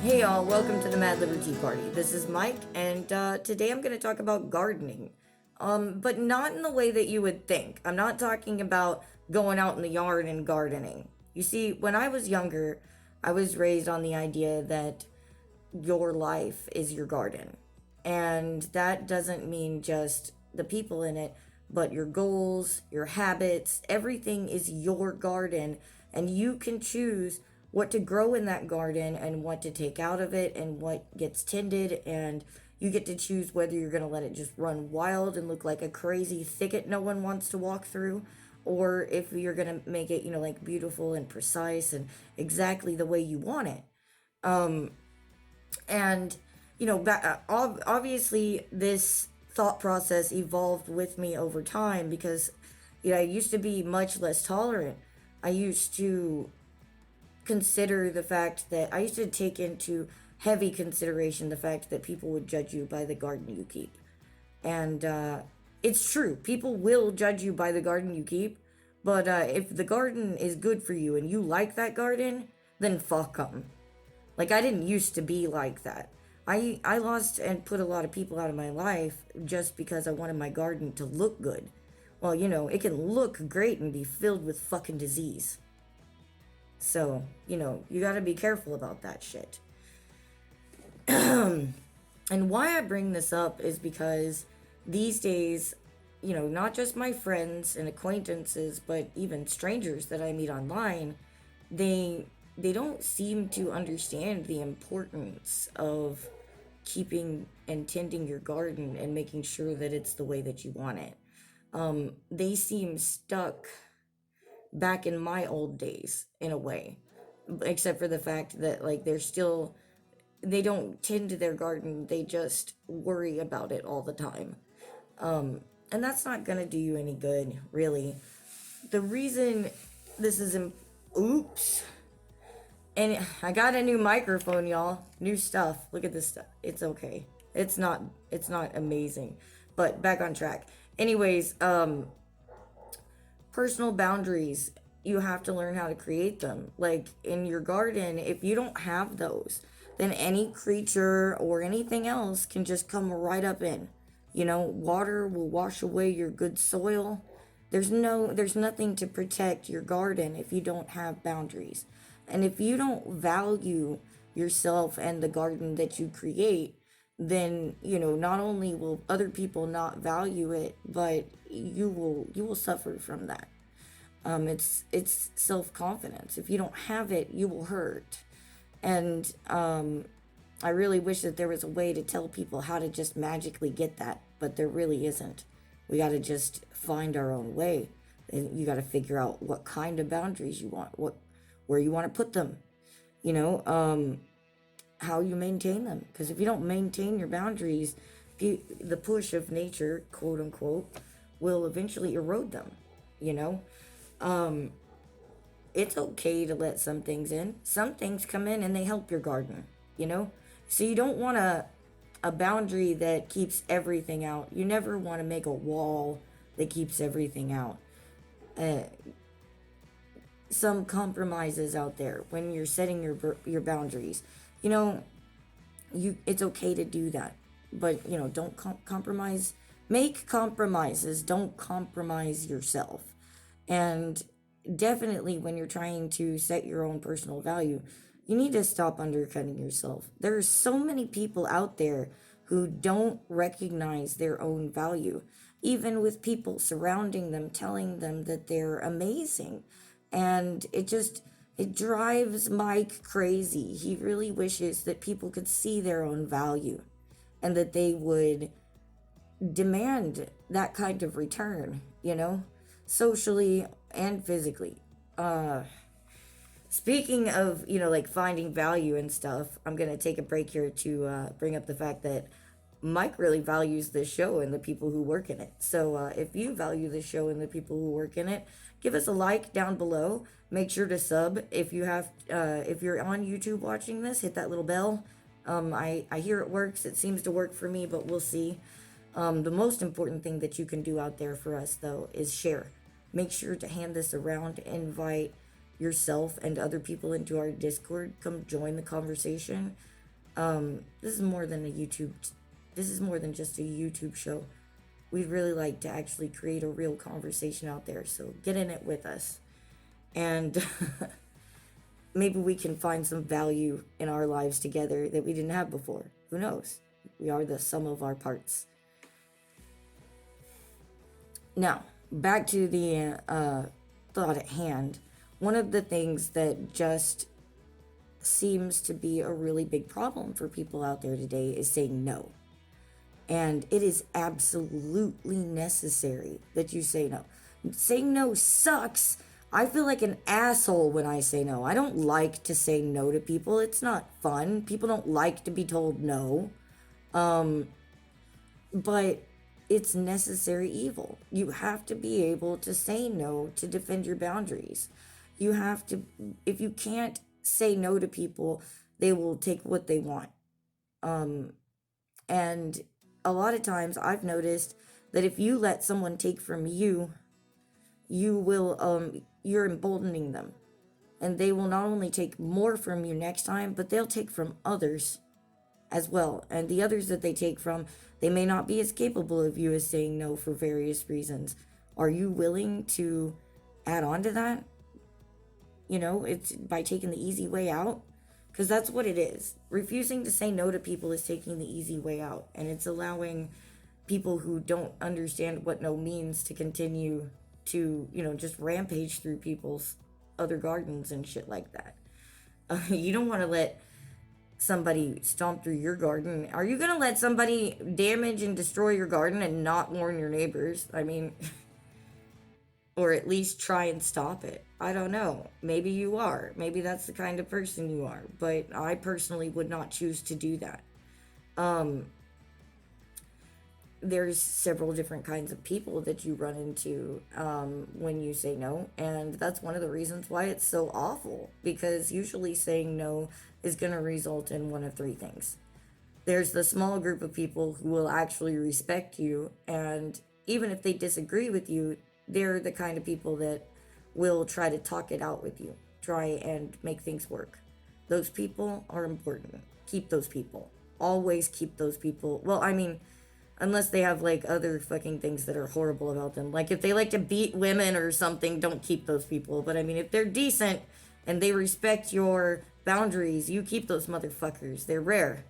Hey y'all, welcome to the Mad Liberty Party. This is Mike, and today I'm going to talk about gardening. But not in the way that you would think. I'm not talking about going out in the yard and gardening. You see, when I was younger, I was raised on the idea that your life is your garden. And that doesn't mean just the people in it, but your goals, your habits, everything is your garden, and you can choose what to grow in that garden and what to take out of it and what gets tended, and you get to choose whether you're going to let it just run wild and look like a crazy thicket no one wants to walk through, or if you're going to make it, like beautiful and precise and exactly the way you want it. And obviously this thought process evolved with me over time because I used to be much less tolerant. I used to consider the fact that I used to take into heavy consideration the fact that people would judge you by the garden you keep. And it's true, people will judge you by the garden you keep, but if the garden is good for you and you like that garden, then fuck them. Like, I didn't used to be like that. I lost and put a lot of people out of my life just because I wanted my garden to look good. Well, it can look great and be filled with fucking disease. So, you gotta be careful about that shit. And why I bring this up is because these days, not just my friends and acquaintances, but even strangers that I meet online, they don't seem to understand the importance of keeping and tending your garden and making sure that it's the way that you want it. They seem stuck back in my old days in a way, except for the fact that they don't tend to their garden, they just worry about it all the time. And that's not gonna do you any good, really. The reason this is oops, and I got a new microphone, y'all. New stuff. Look at this stuff. It's okay. It's not amazing. But back on track. Anyways, personal boundaries, you have to learn how to create them. Like in your garden, if you don't have those, then any creature or anything else can just come right up in. Water will wash away your good soil. There's nothing to protect your garden if you don't have boundaries. And if you don't value yourself and the garden that you create, then not only will other people not value it, but you will suffer from that. It's self-confidence. If you don't have it, you will hurt. And I really wish that there was a way to tell people how to just magically get that, but there really isn't. We got to just find our own way. And you got to figure out what kind of boundaries you want, where you want to put them, how you maintain them. Because if you don't maintain your boundaries, the push of nature, quote unquote, will eventually erode them. It's okay to let some things in. Some things come in and they help your garden, So you don't want a boundary that keeps everything out. You never want to make a wall that keeps everything out. Some compromises out there when you're setting your boundaries. It's okay to do that, but don't compromise. Make compromises. Don't compromise yourself. And definitely when you're trying to set your own personal value, you need to stop undercutting yourself. There are so many people out there who don't recognize their own value, even with people surrounding them telling them that they're amazing. And it drives Mike crazy. He really wishes that people could see their own value and that they would demand that kind of return, socially and physically. Speaking of, finding value and stuff, I'm going to take a break here to bring up the fact that Mike really values this show and the people who work in it. So if you value the show and the people who work in it, give us a like down below. Make sure to sub. If you're on YouTube watching this, hit that little bell. I hear it works. It seems to work for me, but we'll see. The most important thing that you can do out there for us, though, is share. Make sure to hand this around. Invite yourself and other people into our Discord. Come join the conversation. This is more than a YouTube, this is more than just a YouTube show. We'd really like to actually create a real conversation out there, so get in it with us. And maybe we can find some value in our lives together that we didn't have before. Who knows? We are the sum of our parts. Now, back to the thought at hand. One of the things that just seems to be a really big problem for people out there today is saying no. And it is absolutely necessary that you say no. Saying no sucks. I feel like an asshole when I say no. I don't like to say no to people. It's not fun. People don't like to be told no. But it's necessary evil. You have to be able to say no to defend your boundaries. You have to, if you can't say no to people, they will take what they want. And a lot of times I've noticed that if you let someone take from you, you will, you're emboldening them. And they will not only take more from you next time, but they'll take from others as well. And the others that they take from, they may not be as capable of you as saying no for various reasons. Are you willing to add on to that? You know, it's by taking the easy way out. Because that's what it is. Refusing to say no to people is taking the easy way out. And it's allowing people who don't understand what no means to continue to, you know, just rampage through people's other gardens and shit like that. You don't want to let somebody stomp through your garden. Are you going to let somebody damage and destroy your garden and not warn your neighbors? I mean, or at least try and stop it. I don't know. Maybe you are. Maybe that's the kind of person you are. But I personally would not choose to do that. There's several different kinds of people that you run into when you say no. And that's one of the reasons why it's so awful. Because usually saying no is going to result in one of three things. There's the small group of people who will actually respect you. And even if they disagree with you, they're the kind of people that will try to talk it out with you. Try and make things work. Those people are important. Keep those people. Always keep those people. Well, I mean, unless they have like other fucking things that are horrible about them. Like if they like to beat women or something, don't keep those people. But I mean, if they're decent and they respect your boundaries, you keep those motherfuckers. They're rare.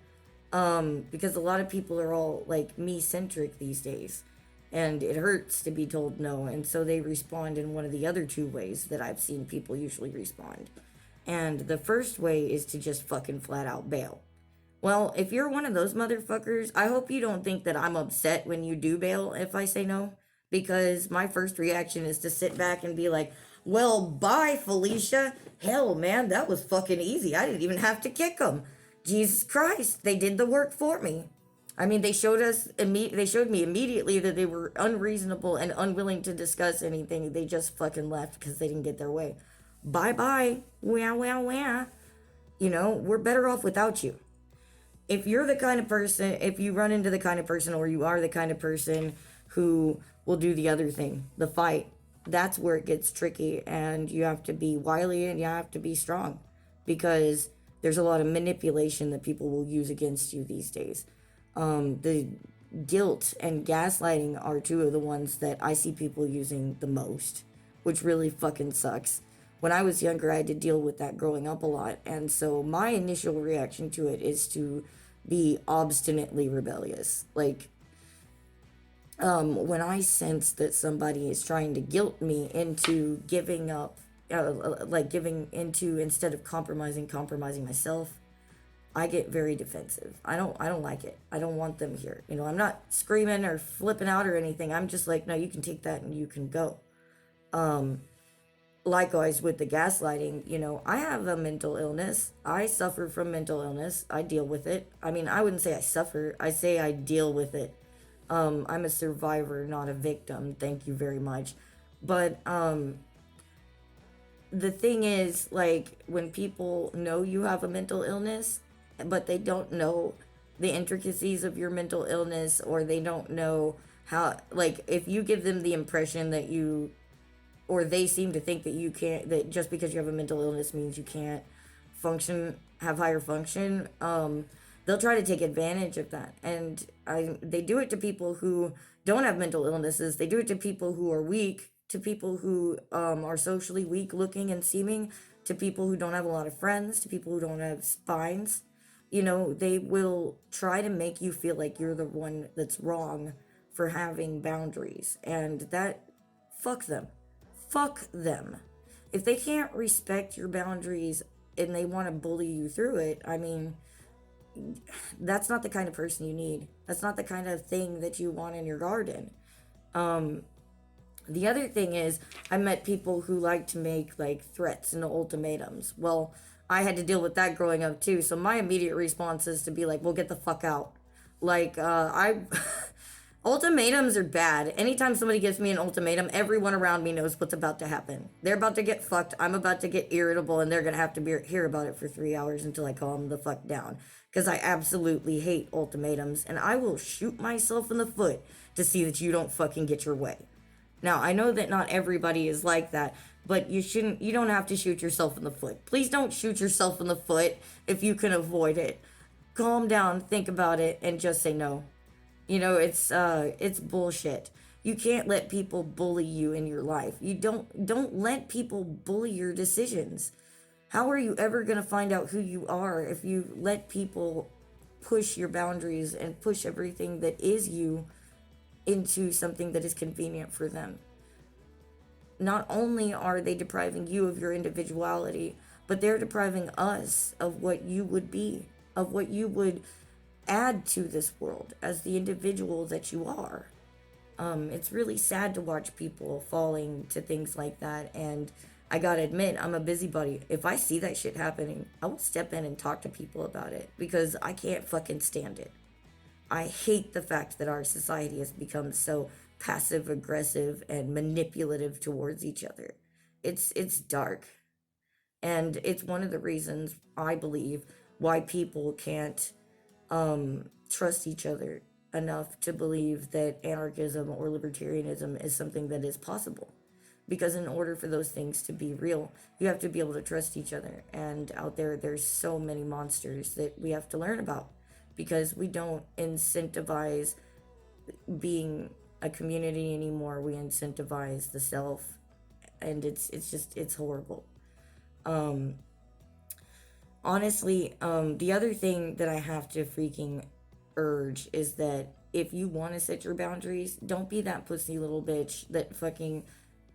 Because a lot of people are all like me-centric these days. And it hurts to be told no. And so they respond in one of the other two ways that I've seen people usually respond. And the first way is to just fucking flat out bail. Well, if you're one of those motherfuckers, I hope you don't think that I'm upset when you do bail if I say no. Because my first reaction is to sit back and be like, well, bye, Felicia. Hell, man, that was fucking easy. I didn't even have to kick them. Jesus Christ, they did the work for me. I mean, they showed me immediately that they were unreasonable and unwilling to discuss anything. They just fucking left because they didn't get their way. Bye-bye. Wah, wah, wah. You know, we're better off without you. If you're the kind of person, if you run into the kind of person, or you are the kind of person who will do the other thing, the fight, that's where it gets tricky. And you have to be wily and you have to be strong. Because there's a lot of manipulation that people will use against you these days. The guilt and gaslighting are two of the ones that I see people using the most, which really fucking sucks. When I was younger, I had to deal with that growing up a lot, and so my initial reaction to it is to be obstinately rebellious. Like, when I sense that somebody is trying to guilt me into giving up, giving into, instead of compromising myself, I get very defensive. I don't like it. I don't want them here. You know, I'm not screaming or flipping out or anything. I'm just like, no, you can take that and you can go. Likewise with the gaslighting, you know, I have a mental illness. I suffer from mental illness. I deal with it. I mean, I wouldn't say I suffer. I say I deal with it. I'm a survivor, not a victim. Thank you very much. But the thing is, like, when people know you have a mental illness, but they don't know the intricacies of your mental illness, or they don't know how, like, if you give them the impression that you, or they seem to think that you can't, that just because you have a mental illness means you can't function, have higher function, they'll try to take advantage of that. And they do it to people who don't have mental illnesses. They do it to people who are weak, to people who are socially weak looking and seeming, to people who don't have a lot of friends, to people who don't have spines. You know, they will try to make you feel like you're the one that's wrong for having boundaries. And that, fuck them. Fuck them. If they can't respect your boundaries and they want to bully you through it, I mean, that's not the kind of person you need. That's not the kind of thing that you want in your garden. The other thing is, I met people who like to make like threats and ultimatums. Well, I had to deal with that growing up too. So my immediate response is to be like, well, get the fuck out. Like, ultimatums are bad. Anytime somebody gives me an ultimatum, everyone around me knows what's about to happen. They're about to get fucked. I'm about to get irritable, and they're going to have to hear about it for 3 hours until I calm the fuck down. Because I absolutely hate ultimatums, and I will shoot myself in the foot to see that you don't fucking get your way. Now, I know that not everybody is like that, but you don't have to shoot yourself in the foot. Please don't shoot yourself in the foot if you can avoid it. Calm down, think about it, and just say no. You know, it's bullshit. You can't let people bully you in your life. You don't let people bully your decisions. How are you ever going to find out who you are if you let people push your boundaries and push everything that is you into something that is convenient for them? Not only are they depriving you of your individuality, but they're depriving us of what you would be, of what you would add to this world as the individual that you are. It's really sad to watch people falling to things like that, and I gotta admit, I'm a busybody. If I see that shit happening, I will step in and talk to people about it, because I can't fucking stand it. I hate the fact that our society has become so passive aggressive and manipulative towards each other. It's dark. And it's one of the reasons, I believe, why people can't trust each other enough to believe that anarchism or libertarianism is something that is possible. Because in order for those things to be real, you have to be able to trust each other. And out there's so many monsters that we have to learn about, because we don't incentivize being a community anymore. We incentivize the self, and it's horrible. Honestly, the other thing that I have to freaking urge is that if you want to set your boundaries, don't be that pussy little bitch that fucking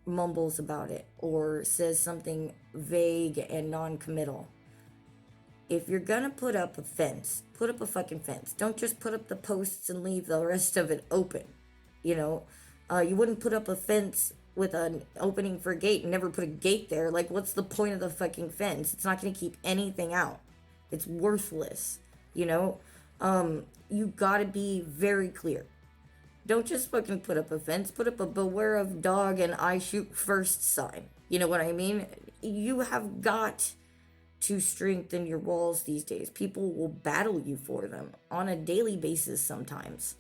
mumbles about it or says something vague and non-committal. If you're gonna put up a fence, put up a fucking fence. Don't just put up the posts and leave the rest of it open. You know, you wouldn't put up a fence with an opening for a gate and never put a gate there. Like, what's the point of the fucking fence? It's not gonna keep anything out. It's worthless. You know, you gotta be very clear. Don't just fucking put up a fence. Put up a beware of dog and I shoot first sign. You know what I mean? You have got to strengthen your walls these days. People will battle you for them on a daily basis sometimes.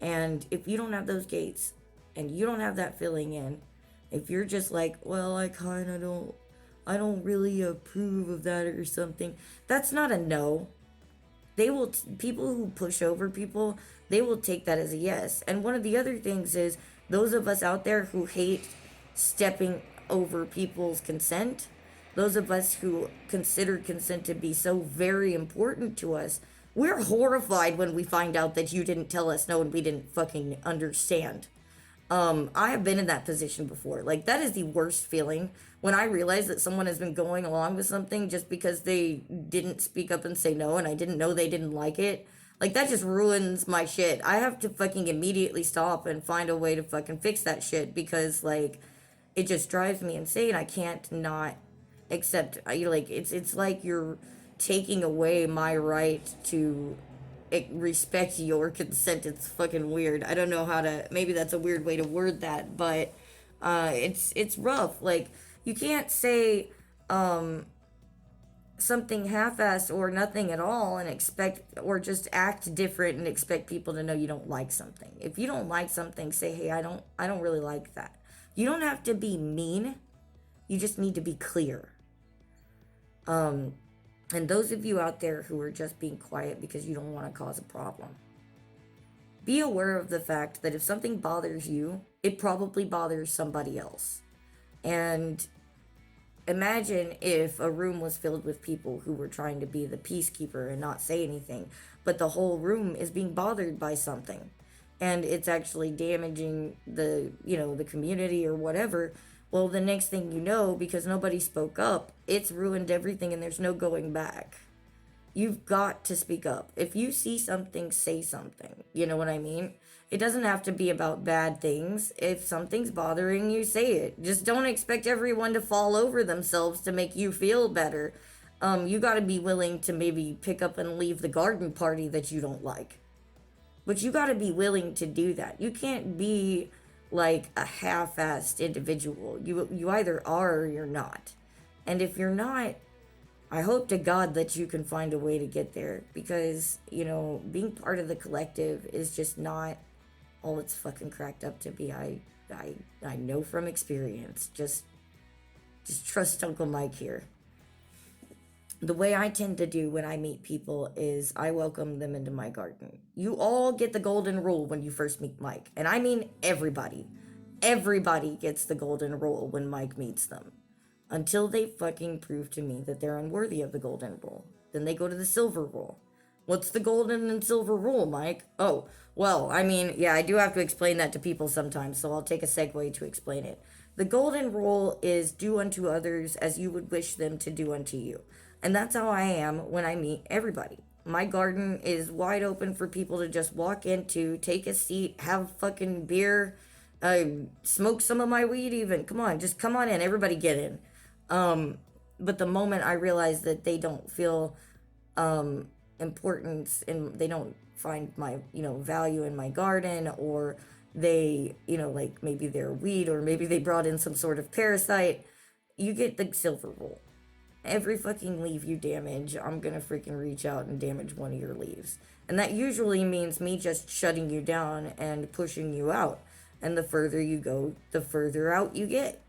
And if you don't have those gates and you don't have that filling in, if you're just like, well, I don't really approve of that or something, that's not a no. People who push over people, they will take that as a yes. And one of the other things is, those of us out there who hate stepping over people's consent, those of us who consider consent to be so very important to us, we're horrified when we find out that you didn't tell us no and we didn't fucking understand. I have been in that position before. Like, that is the worst feeling, when I realize that someone has been going along with something just because they didn't speak up and say no and I didn't know they didn't like it. Like, that just ruins my shit. I have to fucking immediately stop and find a way to fucking fix that shit, because, like, it just drives me insane. I can't not accept, like, it's like you're taking away my right to respect your consent. It's fucking weird. I don't know how to, maybe that's a weird way to word that, but it's rough. Like, you can't say something half-assed or nothing at all and expect, or just act different and expect people to know you don't like something. If you don't like something, say, hey, I don't really like that. You don't have to be mean. You just need to be clear. And those of you out there who are just being quiet because you don't want to cause a problem, be aware of the fact that if something bothers you, it probably bothers somebody else. And imagine if a room was filled with people who were trying to be the peacekeeper and not say anything, but the whole room is being bothered by something and it's actually damaging the community or whatever. Well, the next thing you know, because nobody spoke up, it's ruined everything and there's no going back. You've got to speak up. If you see something, say something. You know what I mean? It doesn't have to be about bad things. If something's bothering you, say it. Just don't expect everyone to fall over themselves to make you feel better. You got to be willing to maybe pick up and leave the garden party that you don't like. But you got to be willing to do that. You can't be like a half-assed individual. You either are or you're not. And if you're not, I hope to God that you can find a way to get there, because, being part of the collective is just not all it's fucking cracked up to be. I know from experience. Just trust Uncle Mike here. The way I tend to do when I meet people is I welcome them into my garden. You all get the golden rule when you first meet Mike. And I mean everybody. Everybody gets the golden rule when Mike meets them. Until they fucking prove to me that they're unworthy of the golden rule. Then they go to the silver rule. What's the golden and silver rule, Mike? Oh, well, I mean, yeah, I do have to explain that to people sometimes, so I'll take a segue to explain it. The golden rule is do unto others as you would wish them to do unto you. And that's how I am when I meet everybody. My garden is wide open for people to just walk into, take a seat, have fucking beer, smoke some of my weed even. Come on, just come on in. Everybody get in. But the moment I realize that they don't feel importance and they don't find my, value in my garden, or they, like maybe they're weed, or maybe they brought in some sort of parasite, you get the silver rule. Every fucking leaf you damage, I'm gonna freaking reach out and damage one of your leaves. And that usually means me just shutting you down and pushing you out. And the further you go, the further out you get.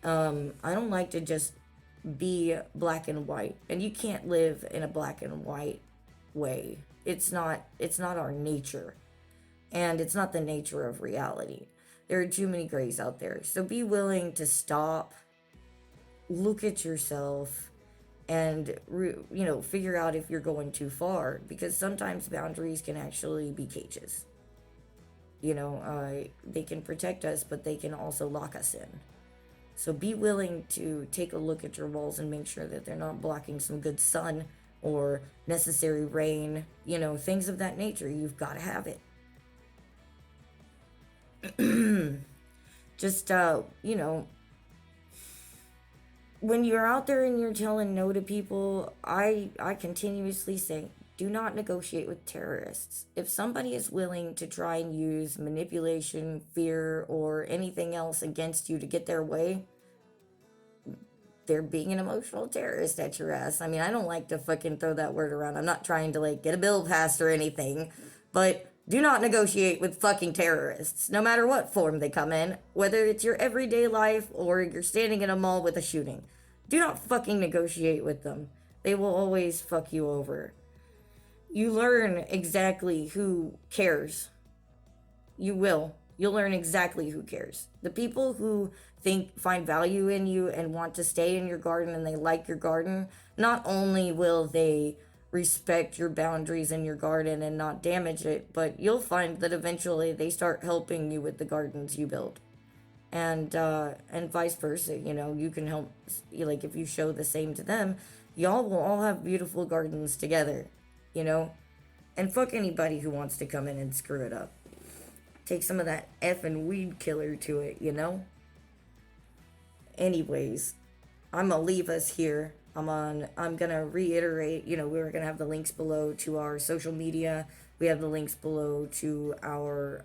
I don't like to just be black and white. And you can't live in a black and white way. It's not our nature. And it's not the nature of reality. There are too many grays out there. So be willing to stop, look at yourself, and figure out if you're going too far, because sometimes boundaries can actually be cages. They can protect us, but they can also lock us in. So be willing to take a look at your walls and make sure that they're not blocking some good sun or necessary rain, things of that nature. You've got to have it. Just when you're out there and you're telling no to people, I continuously say, do not negotiate with terrorists. If somebody is willing to try and use manipulation, fear, or anything else against you to get their way, they're being an emotional terrorist at your ass. I mean, I don't like to fucking throw that word around. I'm not trying to get a bill passed or anything, but do not negotiate with fucking terrorists, no matter what form they come in, whether it's your everyday life or you're standing in a mall with a shooting. Do not fucking negotiate with them. They will always fuck you over. You learn exactly who cares. You will. You'll learn exactly who cares. The people who find value in you and want to stay in your garden and they like your garden, not only will they respect your boundaries in your garden and not damage it, but you'll find that eventually they start helping you with the gardens you build. And vice versa, you can help, if you show the same to them, y'all will all have beautiful gardens together, and fuck anybody who wants to come in and screw it up. Take some of that effing weed killer to it, Anyways, I'm gonna leave us here. I'm gonna reiterate, we're gonna have the links below to our social media. We have the links below to our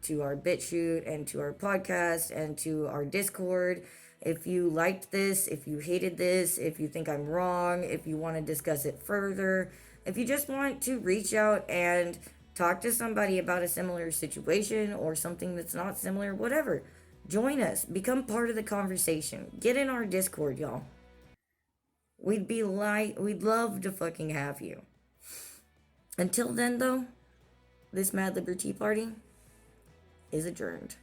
BitChute and to our podcast and to our Discord. If you liked this, if you hated this, if you think I'm wrong, if you want to discuss it further, if you just want to reach out and talk to somebody about a similar situation or something that's not similar, whatever, join us. Become part of the conversation. Get in our Discord, y'all. we'd love to fucking have you. Until then, though, this Mad Liberty Party is adjourned.